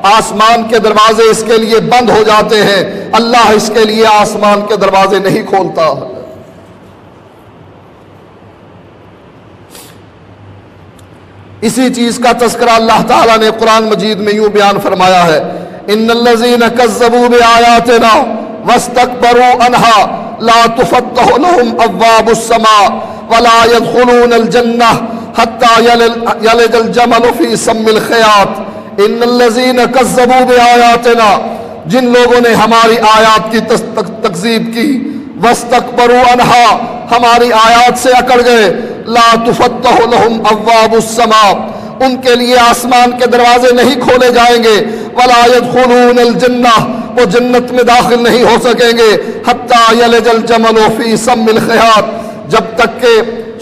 آسمان کے دروازے اس کے لیے بند ہو جاتے ہیں، اللہ اس کے لیے آسمان کے دروازے نہیں کھولتا۔ اسی چیز کا تذکرہ اللہ تعالیٰ نے قرآن مجید میں یوں بیان فرمایا ہے، ان الذین کذبوا بآیاتنا واستکبروا عنہا لا تفتح لهم ابواب السماء ولا يدخلون الجنہ حتی یلج الجمل فی سم الخیاط۔ ان الذین کذبوا بآیاتنا، جن لوگوں نے ہماری آیات کی تکذیب کی، واستکبروا عنہا، ہماری آیات سے اکڑ گئے، لا تفتح لهم ابواب السماء، ان کے لیے آسمان کے دروازے نہیں کھولے جائیں گے، ولا يدخلون الجنہ، وہ جنت میں داخل نہیں ہو سکیں گے، حتی یلج الجمل فی سم الخیاط، جب تک کہ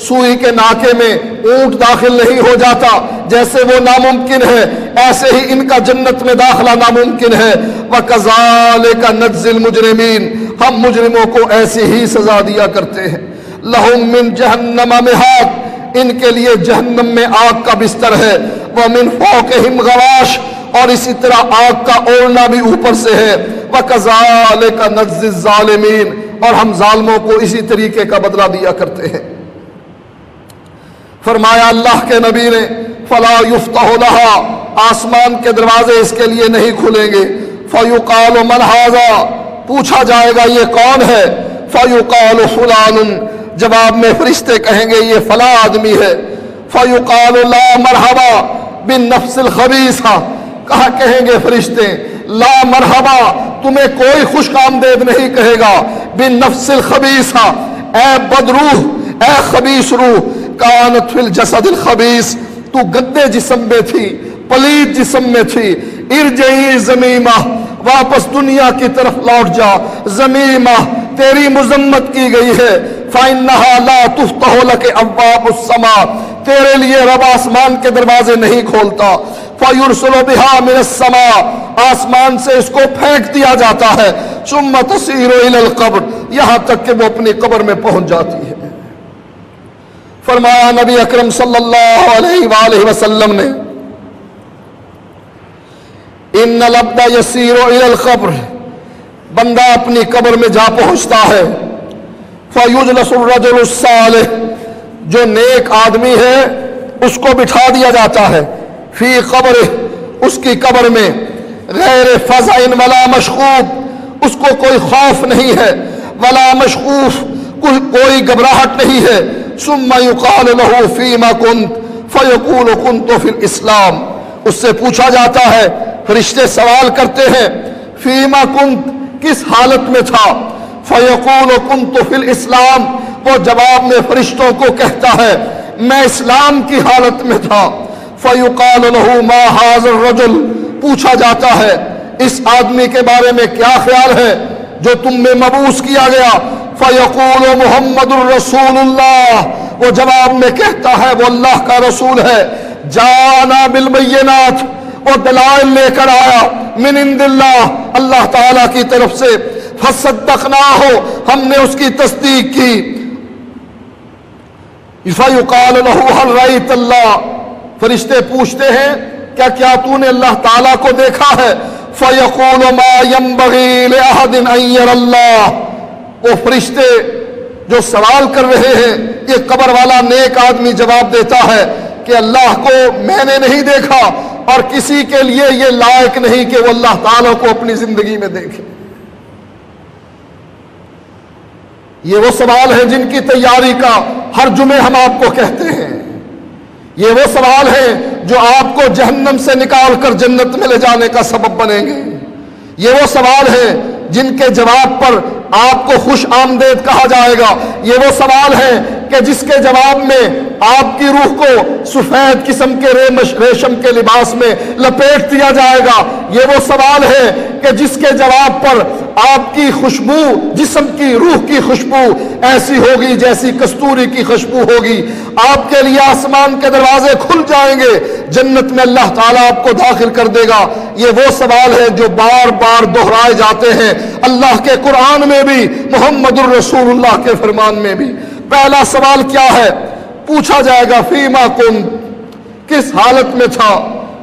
سوئی کے ناکے میں اونٹ داخل نہیں ہو جاتا، جیسے وہ ناممکن ہے ایسے ہی ان کا جنت میں داخلہ ناممکن ہے۔ وَكَذَلِكَ نَجْزِي الْمُجْرِمِينَ، ہم مجرموں کو ایسی ہی سزا دیا کرتے ہیں۔ لَهُم مِّن جَهَنَّمَ مِہَادٌ، ان کے لیے جہنم میں آگ کا بستر ہے، وَمِن فَوْقِهِمْ غَوَاشٍ، اور اسی طرح آگ کا اوڑھنا بھی اوپر سے ہے، وَكَذَلِكَ نَجْزِي الظَّالِمِينَ، اور ہم ظالموں کو اسی طریقے کا بدلہ دیا کرتے ہیں۔ فرمایا اللہ کے نبی نے، فَلَا يُفْتَحُ لَهَا، آسمان کے دروازے اس کے لیے نہیں کھلیں گے، فَيُقَالُ مَنْ هَذَا، پوچھا جائے گا یہ کون ہے، فَيُقَالُ فُلَانٌ، جواب میں فرشتے کہیں گے یہ فلاں آدمی ہے، فَيُقَالُ لَا مَرْحَبَا بِالنَّفْسِ الْخَبِيثَةِ، کہا کہیں گے فرشتے لا مرحبا، تمہیں کوئی خوش آمدید نہیں کہے گا، بالنفس الخبیثہ، اے بدروح، اے خبیث روح، کانت فی الجسد الخبیث، تو گندے جسم میں تھی، پلید جسم میں تھی، ارجعی زمیمہ، واپس دنیا کی طرف لوٹ جا، زمیمہ، تیری مذمت کی گئی ہے، فَإِنَّهَا لَا تُفْتَحُ لَكَ أَبْوَابُ السَّمَاءِ، تیرے لیے رب آسمان کے دروازے نہیں کھولتا، فَيُرْسَلُ بِهَا مِنَ السَّمَاءِ، آسمان سے اس کو پھینک دیا جاتا ہے، ثُمَّ تَصِيرُ إِلَى الْقَبْرِ، یہاں تک کہ وہ اپنی قبر میں پہنچ جاتی ہے۔ فرمایا نبی اکرم صلی اللہ علیہ وآلہ وسلم نے، ان العبد یسیر الی القبر، بندہ اپنی قبر میں جا پہنچتا ہے، فیجلس الرجل الصالح، جو نیک آدمی ہے اس کو بٹھا دیا جاتا ہے، فی قبر، اس کی قبر میں، غیر فزع ولا مشکوک، اس کو کوئی خوف نہیں ہے، ولا مشکوف، کوئی گھبراہٹ نہیں ہے، ثم یقال له فیما کنت فیقول کنت فی الاسلام، اس سے پوچھا جاتا ہے، فرشتے سوال کرتے ہیں فیما کنت، کس حالت میں تھا، فیقول کنت فی الاسلام، وہ جواب میں فرشتوں کو کہتا ہے میں اسلام کی حالت میں تھا، فیقال له ما هذا الرجل، پوچھا جاتا ہے اس آدمی کے بارے میں کیا خیال ہے جو تم میں مبعوث کیا گیا، فیقول محمد الرسول اللہ، وہ جواب میں کہتا ہے وہ اللہ کا رسول ہے، جانا بالبینات، وہ دلائل لے کر آیا، من عند اللہ، اللہ تعالیٰ کی طرف سے، فصدقناہ، ہم نے اس کی تصدیق کی، فیقال له هل رأیت اللہ، فرشتے پوچھتے ہیں کیا تو نے اللہ تعالیٰ کو دیکھا ہے، فیقول ما ينبغی لأحد ان یری اللہ، وہ فرشتے جو سوال کر رہے ہیں، یہ قبر والا نیک آدمی جواب دیتا ہے کہ اللہ کو میں نے نہیں دیکھا، اور کسی کے لیے یہ لائق نہیں کہ وہ اللہ تعالیٰ کو اپنی زندگی میں دیکھے۔ یہ وہ سوال ہے جن کی تیاری کا ہر جمعے ہم آپ کو کہتے ہیں، یہ وہ سوال ہے جو آپ کو جہنم سے نکال کر جنت میں لے جانے کا سبب بنیں گے، یہ وہ سوال ہے جن کے جواب پر آپ کو خوش آمدید کہا جائے گا، یہ وہ سوال ہے کہ جس کے جواب میں آپ کی روح کو سفید قسم کے ریشم کے لباس میں لپیٹ دیا جائے گا، یہ وہ سوال ہے کہ جس کے جواب پر آپ کی خوشبو، جسم کی روح کی خوشبو ایسی ہوگی جیسی کستوری کی خوشبو ہوگی، آپ کے لیے آسمان کے دروازے کھل جائیں گے، جنت میں اللہ تعالیٰ آپ کو داخل کر دے گا۔ یہ وہ سوال ہے جو بار بار دہرائے جاتے ہیں اللہ کے قرآن میں بھی، محمد الرسول اللہ کے فرمان میں بھی۔ پہلا سوال کیا ہے؟ پوچھا جائے گا فیما کنت، کس حالت میں تھا،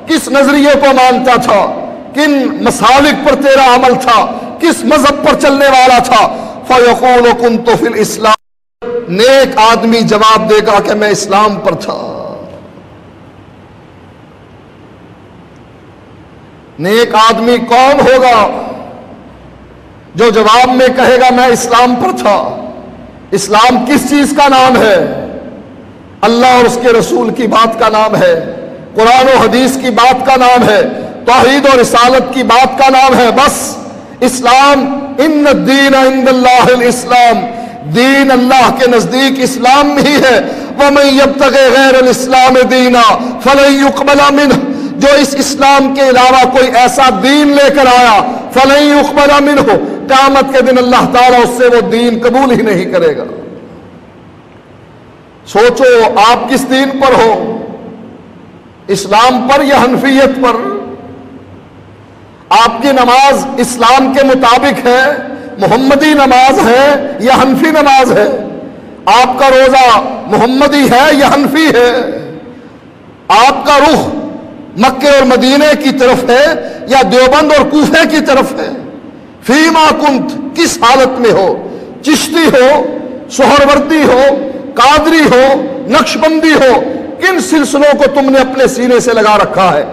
کس نظریے کو مانتا تھا، کن مسالک پر تیرا عمل تھا، کس مذہب پر چلنے والا تھا؟ فَيَقُولُ كُنْتُ فِي الْإِسْلَامِ، نیک آدمی جواب دے گا کہ میں اسلام پر تھا۔ نیک آدمی کون ہوگا جو جواب میں کہے گا میں اسلام پر تھا؟ اسلام کس چیز کا نام ہے؟ اللہ اور اس کے رسول کی بات کا نام ہے، قرآن و حدیث کی بات کا نام ہے، توحید و رسالت کی بات کا نام ہے۔ بس اسلام، ان الدین عند اللہ الاسلام، دین اللہ کے نزدیک اسلام ہی ہے۔ وَمَن يَبْتَغِ غَيْرَ الْإِسْلَامِ دِينًا فَلَن يُقْبَلَ مِنْهُ، جو اس اسلام کے علاوہ کوئی ایسا دین لے کر آیا، فَلَن يُقْبَلَ مِنْهُ، قیامت کے دن اللہ تعالیٰ اس سے وہ دین قبول ہی نہیں کرے گا۔ سوچو آپ کس دین پر ہو، اسلام پر یا حنفیت پر؟ آپ کی نماز اسلام کے مطابق ہے، محمدی نماز ہے یا حنفی نماز ہے؟ آپ کا روزہ محمدی ہے یا حنفی ہے؟ آپ کا رخ مکے اور مدینے کی طرف ہے یا دیوبند اور کوفے کی طرف ہے؟ فیما کنت، کس حالت میں ہو؟ چشتی ہو، سہروردی ہو، قادری ہو، نقشبندی ہو، کن سلسلوں کو تم نے اپنے سینے سے لگا رکھا ہے؟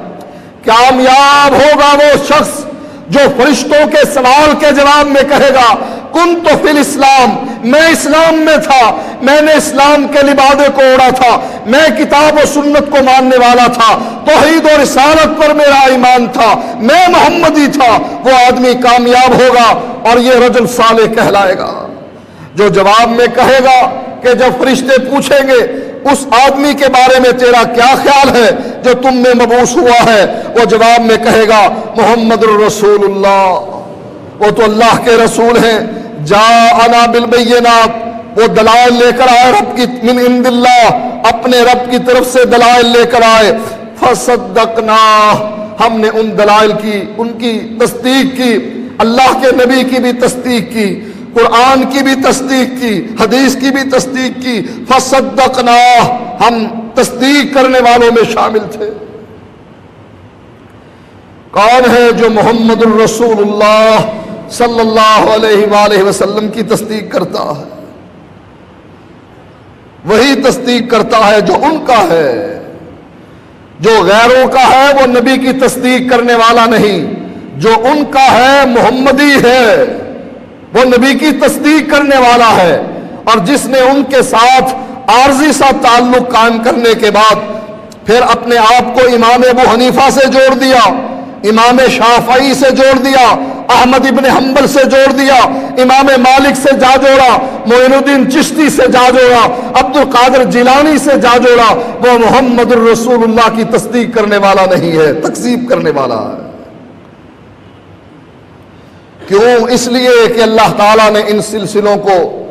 کامیاب ہوگا وہ شخص جو فرشتوں کے سوال کے جواب میں کہے گا کنت فی الاسلام، میں اسلام میں تھا، میں نے اسلام کے لبادے کو اوڑھا تھا، میں کتاب و سنت کو ماننے والا تھا، توحید و رسالت پر میرا ایمان تھا، میں محمدی تھا۔ وہ آدمی کامیاب ہوگا اور یہ رجل صالح کہلائے گا۔ جو جواب میں کہے گا کہ جب فرشتے پوچھیں گے اس آدمی کے بارے میں تیرا کیا خیال ہے جو تم میں مبعوث ہوا ہے، وہ جواب میں کہے گا محمد الرسول اللہ، وہ تو اللہ کے رسول ہیں، جاءنا بالبینات، وہ دلائل لے کر آئے رب کی، من عند اللہ، اپنے رب کی طرف سے دلائل لے کر آئے، فصدقنا، ہم نے ان دلائل کی، ان کی تصدیق کی، اللہ کے نبی کی بھی تصدیق کی، قرآن کی بھی تصدیق کی، حدیث کی بھی تصدیق کی، فصدقنا، ہم تصدیق کرنے والوں میں شامل تھے۔ کون ہے جو محمد الرسول اللہ صلی اللہ علیہ وآلہ وسلم کی تصدیق کرتا ہے؟ وہی تصدیق کرتا ہے جو ان کا ہے، جو غیروں کا ہے وہ نبی کی تصدیق کرنے والا نہیں، جو ان کا ہے محمدی ہے وہ نبی کی تصدیق کرنے والا ہے۔ اور جس نے ان کے ساتھ عارضی سا تعلق قائم کرنے کے بعد پھر اپنے آپ کو امام ابو حنیفہ سے جوڑ دیا، امام شافعی سے جوڑ دیا، احمد ابن حنبل سے جوڑ دیا، امام مالک سے جا جوڑا، معین الدین چشتی سے جا جوڑا، عبد القادر جیلانی سے جا جوڑا، وہ محمد الرسول اللہ کی تصدیق کرنے والا نہیں ہے، تکذیب کرنے والا ہے۔ کیوں؟ اس لیے کہ اللہ تعالیٰ نے ان سلسلوں کو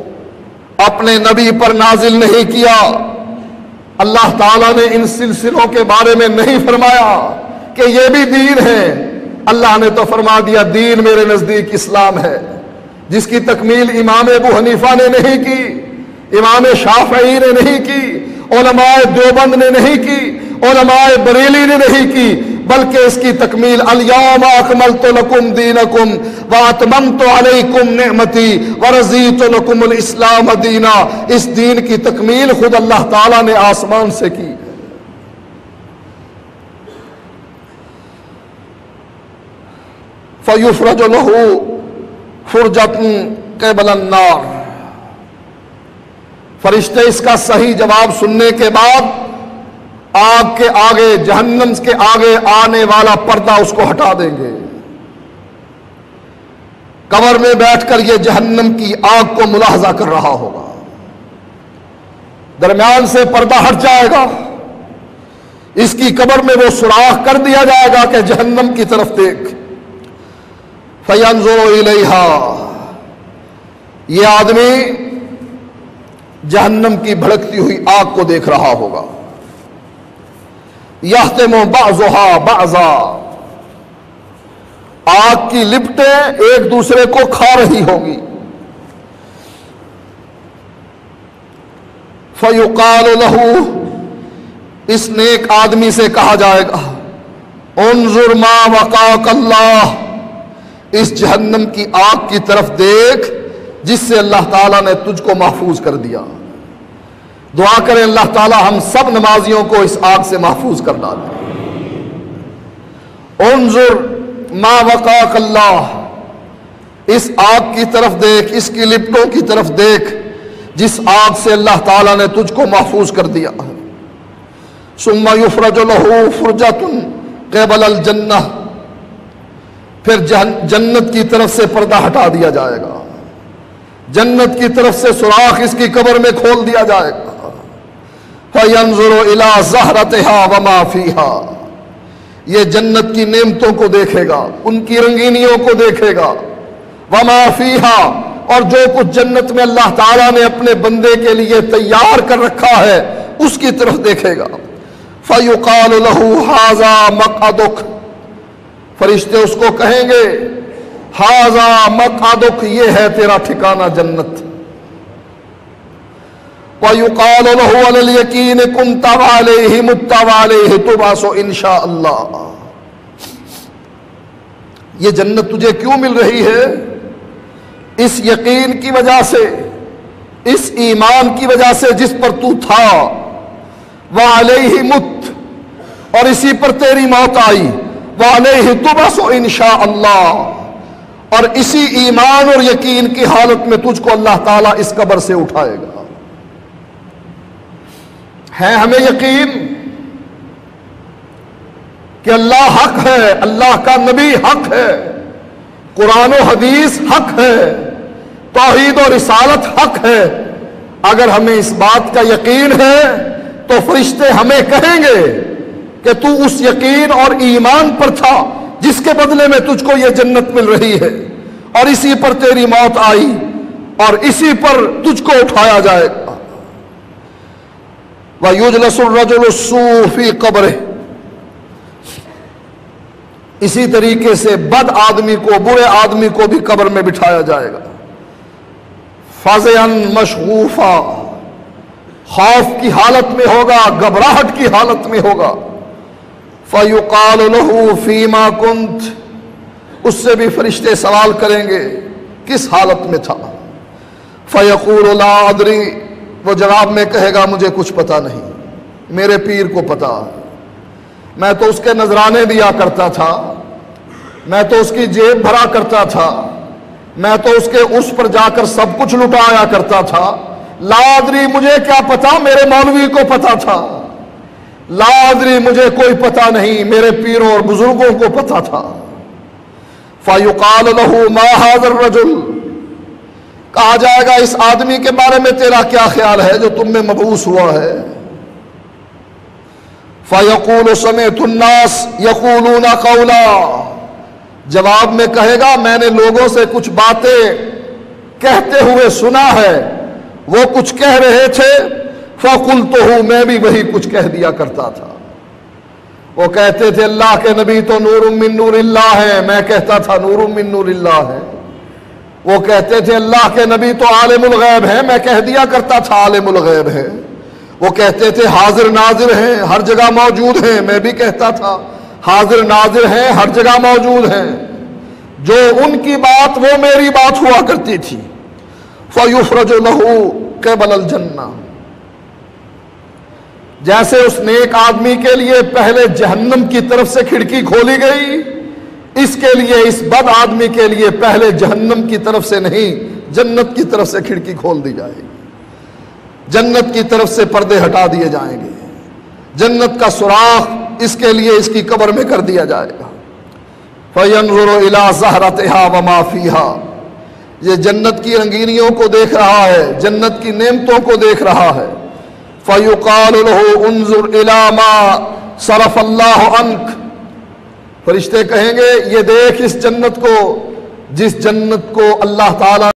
اپنے نبی پر نازل نہیں کیا، اللہ تعالیٰ نے ان سلسلوں کے بارے میں نہیں فرمایا کہ یہ بھی دین ہے، اللہ نے تو فرما دیا دین میرے نزدیک اسلام ہے، جس کی تکمیل امام ابو حنیفہ نے نہیں کی، امام شافعی نے نہیں کی، علماء دیوبند نے نہیں کی، علماء بریلی نے نہیں کی، بلکہ اس کی تکمیل الیوم اکملت لکم دینکم واتممت علیکم نعمتی ورضیت لکم الاسلام دینا، اس دین کی تکمیل خود اللہ تعالیٰ نے آسمان سے کی۔ فَيُفْرَجُ لَهُ فُرْجَةٌ قِبَلَ النَّارِ، فرشتے اس کا صحیح جواب سننے کے بعد آگ کے آگے، جہنم کے آگے آنے والا پردہ اس کو ہٹا دیں گے۔ قبر میں بیٹھ کر یہ جہنم کی آگ کو ملاحظہ کر رہا ہوگا، درمیان سے پردہ ہٹ جائے گا، اس کی قبر میں وہ سوراخ کر دیا جائے گا کہ جہنم کی طرف دیکھ۔ فَيَنظُرُ إِلَيْهَا، یہ آدمی جہنم کی بھڑکتی ہوئی آگ کو دیکھ رہا ہوگا۔ یحتم بعضها بعضا، آگ کی لپٹیں ایک دوسرے کو کھا رہی ہوگی۔ فَيُقَالُ لَهُ، اس نیک آدمی سے کہا جائے گا انظر ما وقاک اللہ، اس جہنم کی آگ کی طرف دیکھ جس سے اللہ تعالیٰ نے تجھ کو محفوظ کر دیا۔ دعا کریں اللہ تعالیٰ ہم سب نمازیوں کو اس آگ سے محفوظ کر ڈالے۔ انظر ما وقاک اللہ، اس آگ کی طرف دیکھ، اس کی لپٹوں کی طرف دیکھ جس آگ سے اللہ تعالیٰ نے تجھ کو محفوظ کر دیا۔ ثم یفرج لہ فرجۃ قبل الجنہ، پھر جنت کی طرف سے پردہ ہٹا دیا جائے گا، جنت کی طرف سے سوراخ اس کی قبر میں کھول دیا جائے گا۔ فینظر الی زہرتہا وما فیہا، یہ جنت کی نعمتوں کو دیکھے گا، ان کی رنگینیوں کو دیکھے گا۔ وما فیہا، اور جو کچھ جنت میں اللہ تعالیٰ نے اپنے بندے کے لیے تیار کر رکھا ہے اس کی طرف دیکھے گا۔ فیقال لہ ھذا مقعدک، فرشتے اس کو کہیں گے ھذا مقعدک، یہ ہے تیرا ٹھکانہ جنت۔ وَيُقَالُ لَهُ عَلَى الْيَقِينِ كُنْتَ وَعَلَيْهِ مُتَّ وَعَلَيْهِ تُبْعَثُ إِنْ شَاءَ اللَّهُ۔ یہ جنت تجھے کیوں مل رہی ہے؟ اس یقین کی وجہ سے، اس ایمان کی وجہ سے جس پر تو تھا، وَعَلَيْهِ مُتَّ، اور اسی پر تیری موت آئی، وَعَلَيْهِ تُبْعَثُ إِنْ شَاءَ اللَّهُ، اور اسی ایمان اور یقین کی حالت میں تجھ کو اللہ تعالیٰ اس قبر سے اٹھائے گا۔ ہے ہمیں یقین کہ اللہ حق ہے، اللہ کا نبی حق ہے، قرآن و حدیث حق ہے، توحید و رسالت حق ہے۔ اگر ہمیں اس بات کا یقین ہے تو فرشتے ہمیں کہیں گے کہ تو اس یقین اور ایمان پر تھا جس کے بدلے میں تجھ کو یہ جنت مل رہی ہے، اور اسی پر تیری موت آئی اور اسی پر تجھ کو اٹھایا جائے گا۔ وَيُجْلَسُ الرَّجُلُ السُّوءُ فِي قَبْرِهِ، اسی طریقے سے بد آدمی کو، برے آدمی کو بھی قبر میں بٹھایا جائے گا۔ فَزِعًا مَشْغُوفًا، خوف کی حالت میں ہوگا، گھبراہٹ کی حالت میں ہوگا۔ فَيُقَالُ لَهُ فِيمَا كُنْتَ، اس سے بھی فرشتے سوال کریں گے کس حالت میں تھا؟ فَيَقُولُ لَا أَدْرِي، وہ جواب میں کہے گا مجھے کچھ پتا نہیں، میرے پیر کو پتا ہے، میں تو اس کے نذرانے دیا کرتا تھا، میں تو اس کی جیب بھرا کرتا تھا، میں تو اس پر جا کر سب کچھ لٹایا کرتا تھا۔ لا ادری، مجھے کیا پتا، میرے مولوی کو پتا تھا۔ لا ادری، مجھے کوئی پتا نہیں، میرے پیروں اور بزرگوں کو پتا تھا۔ فَيُقَالُ لَهُ مَا هَذَا الرَّجُلُ، کہا جائے گا اس آدمی کے بارے میں تیرا کیا خیال ہے جو تم میں مبعوث ہوا ہے؟ فَيَقُولُ سَمِعْتُ النَّاسَ يَقُولُونَ قَوْلًا، جواب میں کہے گا میں نے لوگوں سے کچھ باتیں کہتے ہوئے سنا ہے، وہ کچھ کہہ رہے تھے، فَقُلْتُهُ، میں بھی وہی کچھ کہہ دیا کرتا تھا۔ وہ کہتے تھے اللہ کے نبی تو نور من نور اللہ ہے، میں کہتا تھا نور من نور اللہ ہے۔ وہ کہتے تھے اللہ کے نبی تو عالم الغیب ہے، میں کہہ دیا کرتا تھا عالم الغیب ہے۔ وہ کہتے تھے حاضر ناظر ہیں، ہر جگہ موجود ہیں، میں بھی کہتا تھا حاضر ناظر ہیں، ہر جگہ موجود ہیں۔ جو ان کی بات وہ میری بات ہوا کرتی تھی۔ فَيُفْرَجُ لَهُ قِبَلَ الْجَنَّةِ، جیسے اس نیک آدمی کے لیے پہلے جہنم کی طرف سے کھڑکی کھولی گئی، اس کے لیے، اس بد آدمی کے لیے پہلے جہنم کی طرف سے نہیں، جنت کی طرف سے کھڑکی کھول دی جائے گی، جنت کی طرف سے پردے ہٹا دیے جائیں گے، جنت کا سوراخ اس کے لیے اس کی قبر میں کر دیا جائے گا۔ فَيَنْظُرُ إِلَىٰ زَهْرَتِهَا وَمَا فِيهَا، یہ جنت کی رنگینیوں کو دیکھ رہا ہے، جنت کی نعمتوں کو دیکھ رہا ہے۔ فَيُقَالُ لَهُ انظُرْ إِلَىٰ مَا صَرَفَ اللَّهُ عَنْكَ، فرشتے کہیں گے یہ دیکھ اس جنت کو جس جنت کو اللہ تعالیٰ